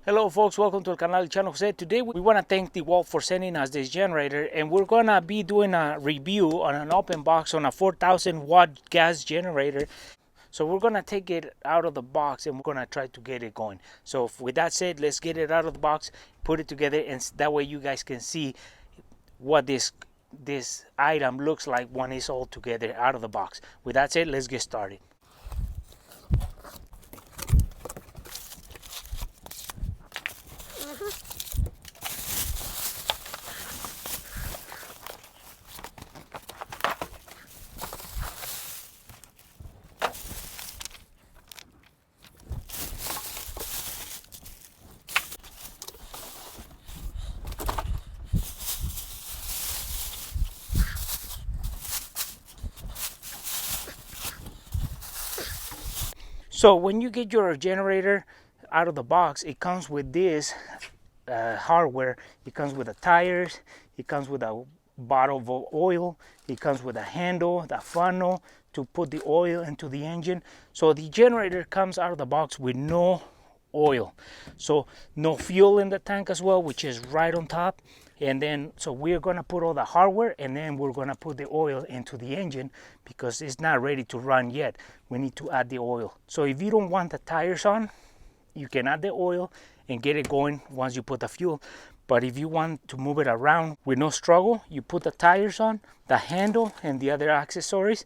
Hello folks, welcome to El Canal Channel Jose. Today we want to thank DeWalt for sending us this generator, and we're going to be doing a review on an open box on a 4,000 watt gas generator. So we're going to take it out of the box and we're going to try to get it going. So with that said, let's get it out of the box, put it together, and that way you guys can see what this item looks like when it's all together out of the box. With that said, let's get started. So when you get your generator out of the box, it comes with this hardware. It comes with the tires, it comes with a bottle of oil, it comes with a handle, the funnel to put the oil into the engine. So the generator comes out of the box with no oil, so no fuel in the tank as well, which is right on top. And then so we're gonna put all the hardware, and then we're gonna put the oil into the engine because it's not ready to run yet. We need to add the oil. So if you don't want the tires on, you can add the oil and get it going once you put the fuel. But if you want to move it around with no struggle, you put the tires on, the handle, and the other accessories,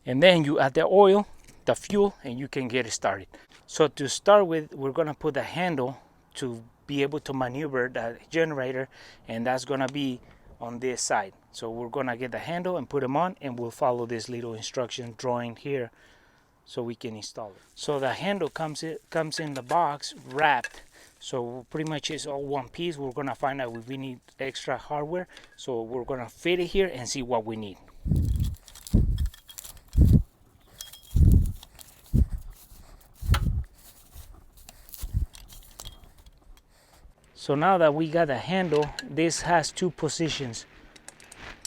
and then you add the oil, the fuel, and you can get it started. So to start with, we're gonna put the handle to be able to maneuver the generator, and that's gonna be on this side. So we're gonna get the handle and put them on, and we'll follow this little instruction drawing here so we can install it. So the handle comes in the box wrapped, so pretty much it's all one piece. We're gonna find out if we need extra hardware, so we're gonna fit it here and see what we need. So now that we got the handle, this has two positions.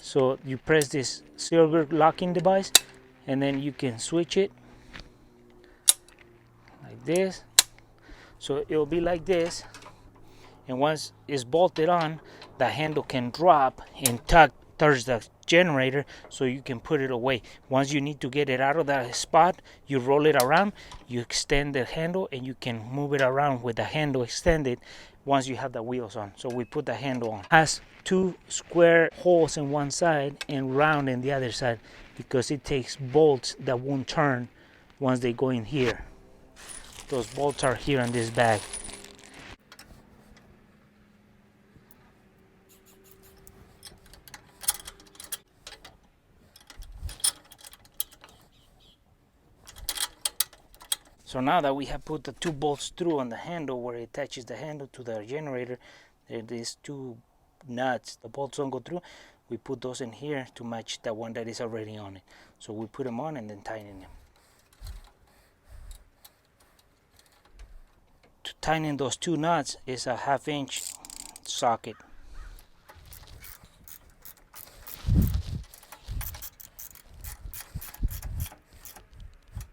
So you press this silver locking device, and then you can switch it like this. So it'll be like this, and once it's bolted on, the handle can drop and tug towards the generator, so you can put it away. Once you need to get it out of that spot, you roll it around, you extend the handle, and you can move it around with the handle extended once you have the wheels on. So we put the handle on. It has two square holes in one side and round in the other side because it takes bolts that won't turn once they go in here. Those bolts are here in this bag. So now that we have put the two bolts through on the handle where it attaches the handle to the generator, there are these two nuts, the bolts don't go through. We put those in here to match the one that is already on it. So we put them on and then tighten them. To tighten those two nuts is a 1/2 inch socket.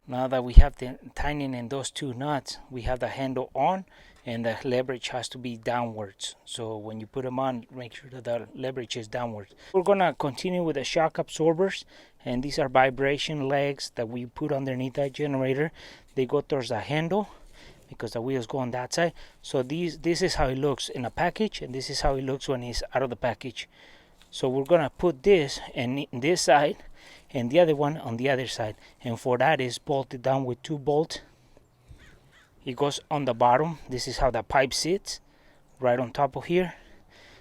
Now that we have the tightening in those two nuts, we have the handle on, and the leverage has to be downwards. So when you put them on, make sure that the leverage is downwards. We're gonna continue with the shock absorbers, and these are vibration legs that we put underneath that generator. They go towards the handle because the wheels go on that side. So this is how it looks in a package, and this is how it looks when it's out of the package. So we're gonna put this in this side and the other one on the other side, and for that is bolted down with two bolts. It goes on the bottom. This is how the pipe sits, right on top of here.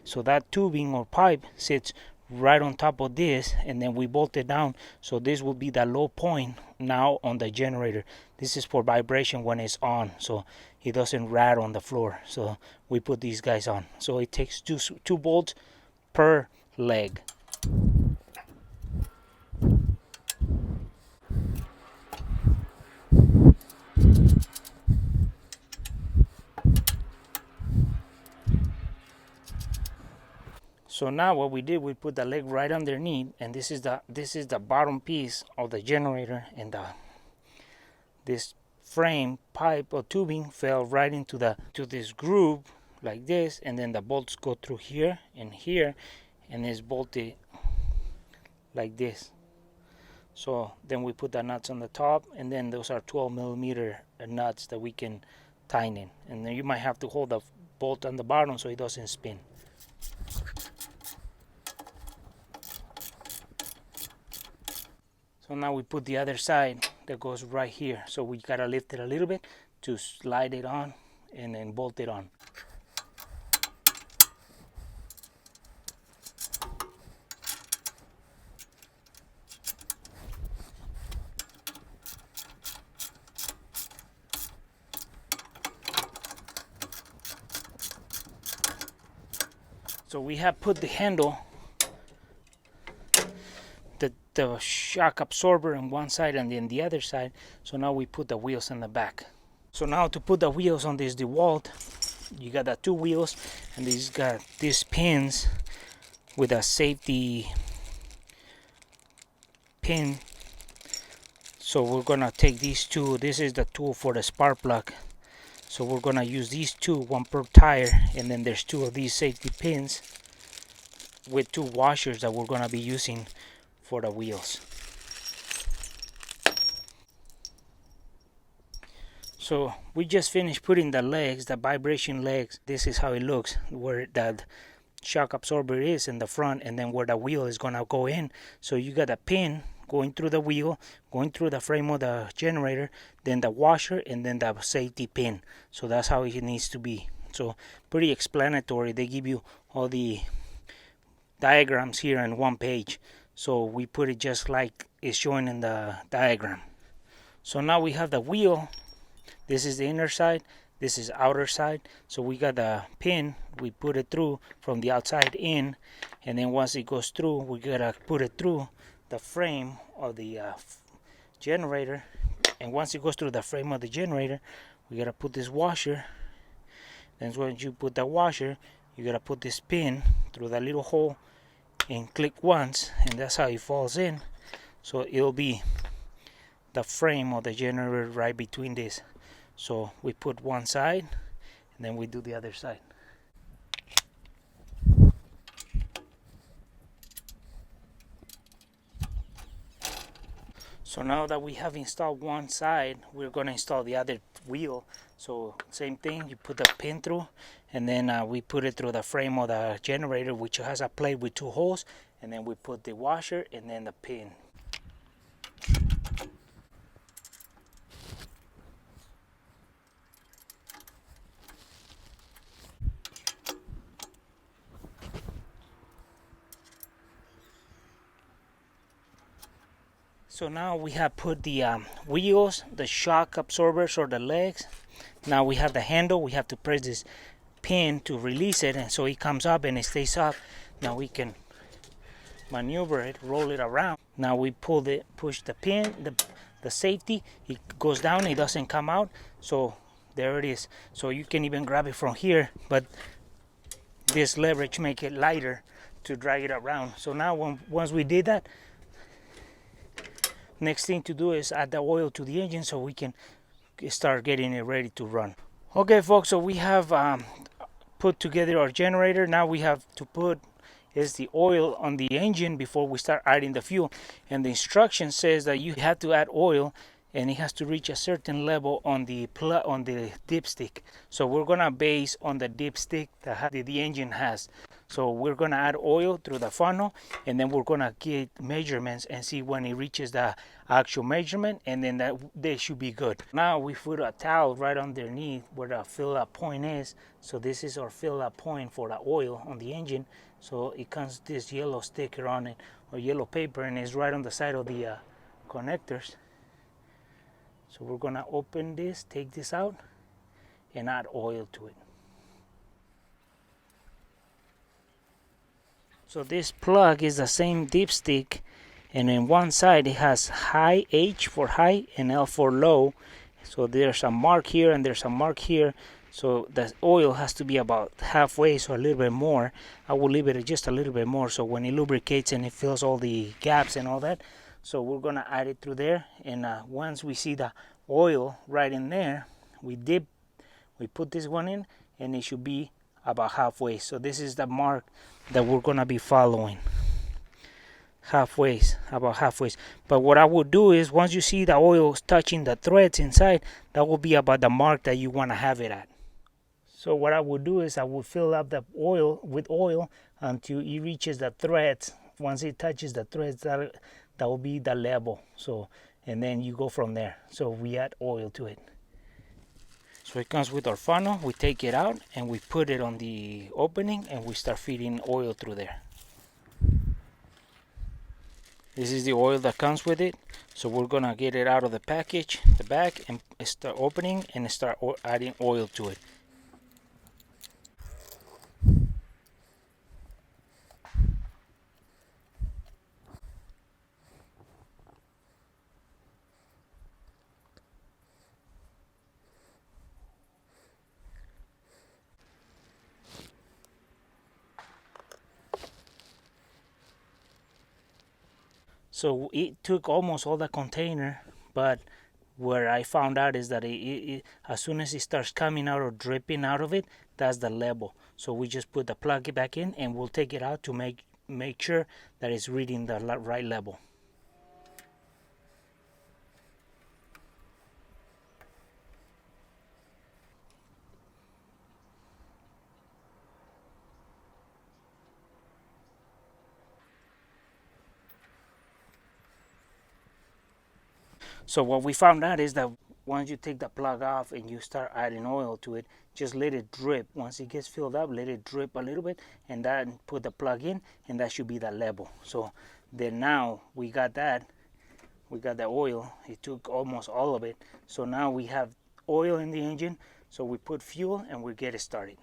So that tubing or pipe sits right on top of this, and then we bolt it down, so this will be the low point now on the generator. This is for vibration when it's on, so it doesn't rattle on the floor. So we put these guys on, so it takes two bolts per leg. So now what we did, we put the leg right underneath, and this is the bottom piece of the generator, and this frame pipe or tubing fell right into this groove like this, and then the bolts go through here and here, and it's bolted like this. So then we put the nuts on the top, and then those are 12mm nuts that we can tighten in, and then you might have to hold the bolt on the bottom so it doesn't spin. So now we put the other side that goes right here, so we gotta lift it a little bit to slide it on and then bolt it on. So we have put the handle, the shock absorber on one side and then the other side. So now we put the wheels in the back. So now to put the wheels on this DeWalt, you got the two wheels, and these got these pins with a safety pin. So we're gonna take these two. This is the tool for the spark plug. So we're gonna use these two, one per tire, and then there's two of these safety pins with two washers that we're gonna be using for the wheels. So we just finished putting the legs, the vibration legs. This is how it looks, where that shock absorber is in the front, and then where the wheel is gonna go in. So you got a pin going through the wheel, going through the frame of the generator, then the washer, and then the safety pin. So that's how it needs to be. So pretty explanatory. They give you all the diagrams here on one page. So we put it just like it's showing in the diagram. So now we have the wheel. This is the inner side, this is outer side. So we got the pin, we put it through from the outside in, and then once it goes through, we gotta put it through the frame of the generator. And once it goes through the frame of the generator, we gotta put this washer. Then once you put the washer, you gotta put this pin through that little hole and click once, and that's how it falls in. So it'll be the frame of the generator right between this. So we put one side, and then we do the other side. So now that we have installed one side, we're going to install the other wheel. So same thing, you put the pin through, and then we put it through the frame of the generator, which has a plate with two holes, and then we put the washer and then the pin. So now we have put the wheels, the shock absorbers or the legs. Now we have the handle. We have to press this pin to release it, and so it comes up and it stays up. Now we can maneuver it, roll it around. Now we push the pin, the safety. It goes down. It doesn't come out. So there it is. So you can even grab it from here, but this leverage make it lighter to drag it around. So now once we did that, next thing to do is add the oil to the engine so we can start getting it ready to run. Okay folks, so we have put together our generator. Now we have to put the oil on the engine before we start adding the fuel. And the instruction says that you have to add oil, and it has to reach a certain level on the dipstick. So we're gonna base on the dipstick that the engine has. So we're gonna add oil through the funnel, and then we're gonna get measurements and see when it reaches the actual measurement, and then that they should be good. Now we put a towel right underneath where the fill up point is. So this is our fill up point for the oil on the engine. So it comes this yellow sticker on it, or yellow paper, and it's right on the side of the connectors. So we're gonna open this, take this out, and add oil to it. So this plug is the same dipstick, and in one side it has high, H for high, and L for low. So there's a mark here and there's a mark here. So the oil has to be about halfway, so a little bit more. I will leave it just a little bit more, so when it lubricates and it fills all the gaps and all that. So we're gonna add it through there, and once we see the oil right in there. We put this one in, and it should be about halfway. So this is the mark that we're gonna be following. About halfway. But what I would do is, once you see the oil touching the threads inside, that will be about the mark that you want to have it at. So what I would do is I would fill up the oil with oil until it reaches the threads. Once it touches the threads, that will be the level. So, and then you go from there. So we add oil to it. So it comes with our funnel. We take it out and we put it on the opening, and we start feeding oil through there. This is the oil that comes with it. So we're gonna get it out of the package, the bag, and start opening and start adding oil to it. So it took almost all the container, but where I found out is that as soon as it starts coming out or dripping out of it, that's the level. So we just put the plug back in, and we'll take it out to make sure that it's reading the right level. So what we found out is that once you take the plug off and you start adding oil to it, just let it drip. Once it gets filled up, let it drip a little bit, and then put the plug in, and that should be the level. So then now we got that. We got the oil. It took almost all of it. So now we have oil in the engine. So we put fuel and we get it started.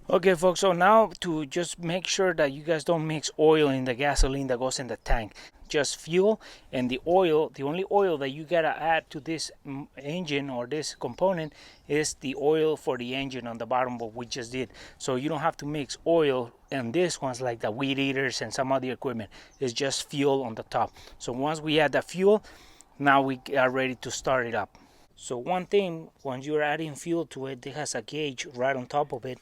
Okay folks, so now to just make sure that you guys don't mix oil in the gasoline that goes in the tank, just fuel and the oil. The only oil that you gotta add to this engine or this component is the oil for the engine on the bottom, what we just did. So you don't have to mix oil and this one's like the weed eaters and some other equipment. It's just fuel on the top. So once we add the fuel, now we are ready to start it up. So one thing, once you're adding fuel to it, it has a gauge right on top of it.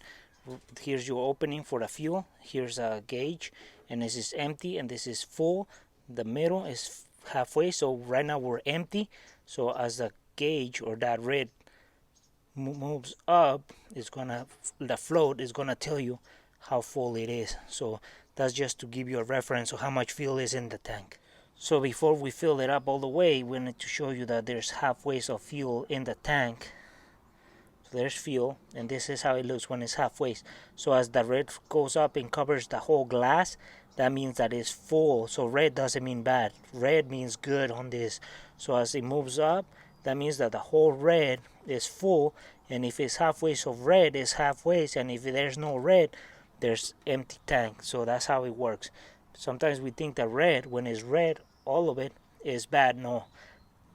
Here's your opening for the fuel. Here's a gauge, and this is empty and this is full. The middle is halfway, so right now we're empty. So as the gauge or that red moves up, the float is gonna tell you how full it is. So that's just to give you a reference of how much fuel is in the tank. So before we fill it up all the way, we need to show you that there's halfway of fuel in the tank. There's fuel, and this is how it looks when it's halfway. So as the red goes up and covers the whole glass, that means that it's full. So red doesn't mean bad, red means good on this. So as it moves up, that means that the whole red is full, and if it's halfway of red, it's halfway, and if there's no red, there's empty tank. So that's how it works. Sometimes we think that red, when it's red, all of it is bad. No,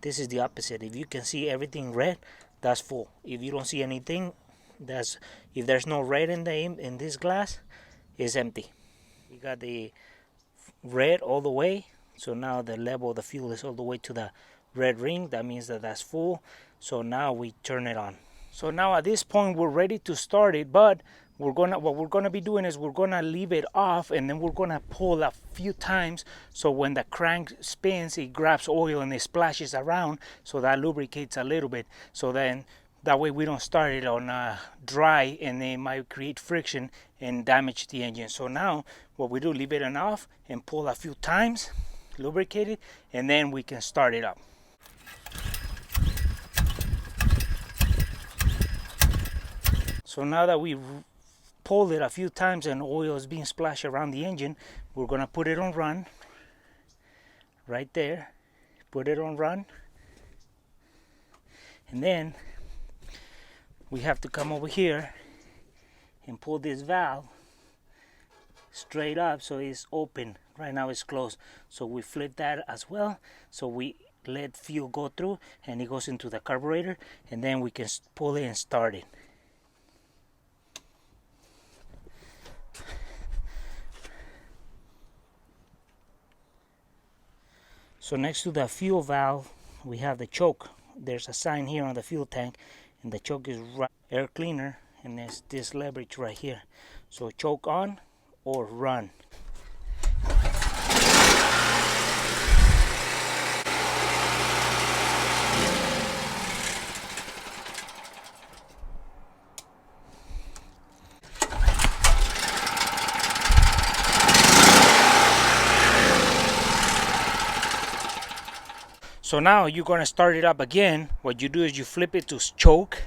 this is the opposite. If you can see everything red, that's full. If you don't see anything, if there's no red in this glass, it's empty. We got the red all the way, so now the level of the fuel is all the way to the red ring. That means that that's full. So now we turn it on. So now at this point we're ready to start it, but what we're gonna be doing is we're gonna leave it off, and then we're gonna pull a few times, so when the crank spins, it grabs oil and it splashes around, so that lubricates a little bit. So then that way we don't start it on dry, and it might create friction and damage the engine. So now what we do, leave it on off and pull a few times, lubricate it, and then we can start it up. So now that we pulled it a few times and oil is being splashed around the engine, we're gonna put it on run right there. Put it on run, and then we have to come over here and pull this valve straight up so it's open. Right now it's closed, so we flip that as well, so we let fuel go through and it goes into the carburetor, and then we can pull it and start it. So next to the fuel valve, we have the choke. There's a sign here on the fuel tank, and the choke is right. Air cleaner, and there's this leverage right here. So choke on or run. So now you're going to start it up again. What you do is you flip it to choke,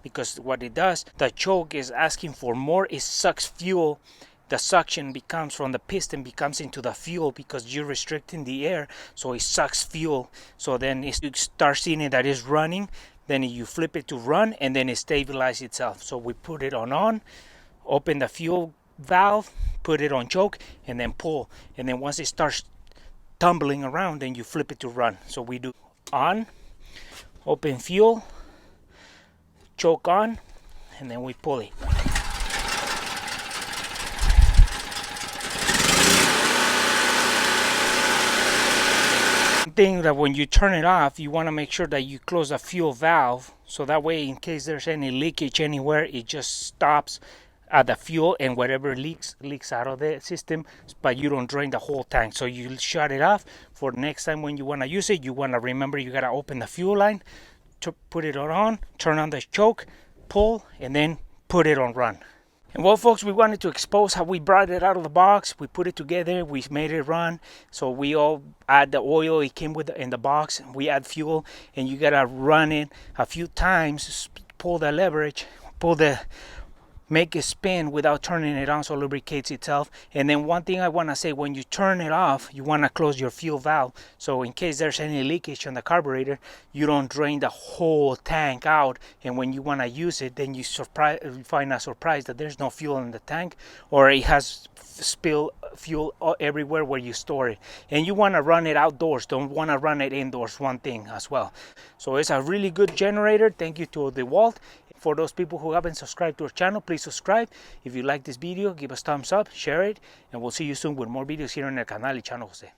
because what it does, the choke is asking for more. It sucks fuel. The suction becomes from the piston becomes into the fuel because you're restricting the air, so it sucks fuel. So then you start seeing it that it's running. Then you flip it to run, and then it stabilizes itself. So we put it on, open the fuel valve, put it on choke, and then pull. And then once it starts tumbling around, then you flip it to run. So we do on, open fuel, choke on, and then we pull it. Thing that when you turn it off, you want to make sure that you close the fuel valve, so that way in case there's any leakage anywhere, it just stops at the fuel, and whatever leaks out of the system, but you don't drain the whole tank. So you shut it off. For next time when you want to use it, you want to remember you got to open the fuel line to put it on, turn on the choke, pull, and then put it on run. And well, folks, we wanted to expose how we brought it out of the box. We put it together, we made it run. So we all add the oil, it came with in the box. We add fuel, and you gotta run it a few times, pull the leverage, make it spin without turning it on, so it lubricates itself. And then one thing I want to say, when you turn it off, you want to close your fuel valve, so in case there's any leakage on the carburetor, you don't drain the whole tank out, and when you want to use it, then you find a surprise that there's no fuel in the tank, or it has spilled fuel everywhere where you store it. And you want to run it outdoors, don't want to run it indoors, one thing as well. So it's a really good generator. Thank you to DeWalt. For those people who haven't subscribed to our channel, please subscribe. If you like this video, give us thumbs up, share it, and we'll see you soon with more videos here on El Canal y Channel Jose.